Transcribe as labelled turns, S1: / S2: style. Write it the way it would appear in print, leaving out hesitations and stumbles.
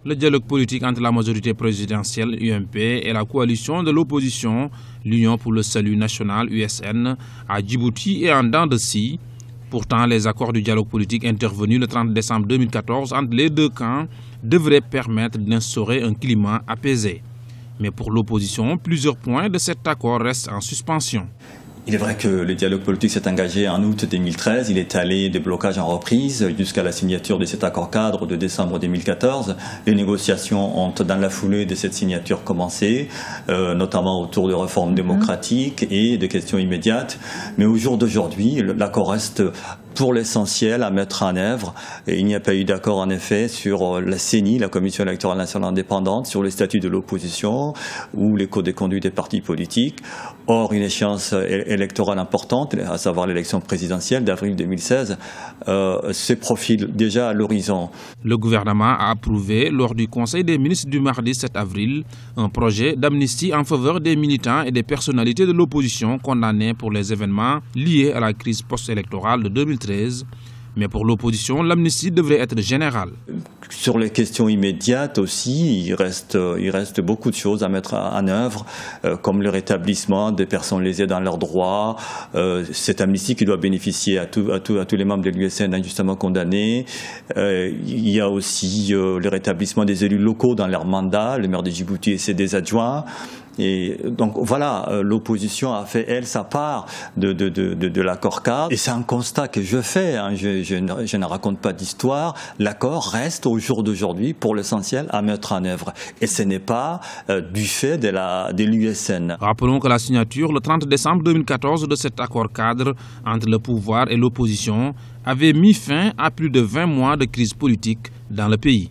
S1: Le dialogue politique entre la majorité présidentielle UMP et la coalition de l'opposition, l'Union pour le salut national USN, à Djibouti et en dents de scie. Pourtant, les accords du dialogue politique intervenus le 30 décembre 2014 entre les deux camps devraient permettre d'instaurer un climat apaisé. Mais pour l'opposition, plusieurs points de cet accord restent en suspension.
S2: Il est vrai que le dialogue politique s'est engagé en août 2013. Il est allé des blocages en reprise jusqu'à la signature de cet accord cadre de décembre 2014. Les négociations ont, dans la foulée de cette signature, commencé, notamment autour de réformes démocratiques et de questions immédiates. Mais au jour d'aujourd'hui, l'accord reste pour l'essentiel à mettre en œuvre. Et il n'y a pas eu d'accord en effet sur la CENI, la Commission électorale nationale indépendante, sur les statuts de l'opposition ou les codes de conduite des partis politiques. Or, une échéance électorale importante, à savoir l'élection présidentielle d'avril 2016, se profile déjà à l'horizon.
S1: Le gouvernement a approuvé lors du Conseil des ministres du mardi 7 avril un projet d'amnistie en faveur des militants et des personnalités de l'opposition condamnés pour les événements liés à la crise post-électorale de 2013. Mais pour l'opposition, l'amnistie devrait être générale.
S2: Sur les questions immédiates aussi, il reste beaucoup de choses à mettre en œuvre, comme le rétablissement des personnes lésées dans leurs droits, cette amnistie qui doit bénéficier à tous les membres de l'USN injustement condamnés. Il y a aussi le rétablissement des élus locaux dans leur mandat, le maire de Djibouti et ses adjoints. Et donc voilà, l'opposition a fait, elle, sa part de l'accord cadre. Et c'est un constat que je fais, hein. Je ne raconte pas d'histoire. L'accord reste au jour d'aujourd'hui, pour l'essentiel, à mettre en œuvre. Et ce n'est pas du fait de l'USN.
S1: Rappelons que la signature, le 30 décembre 2014, de cet accord cadre entre le pouvoir et l'opposition avait mis fin à plus de 20 mois de crise politique dans le pays.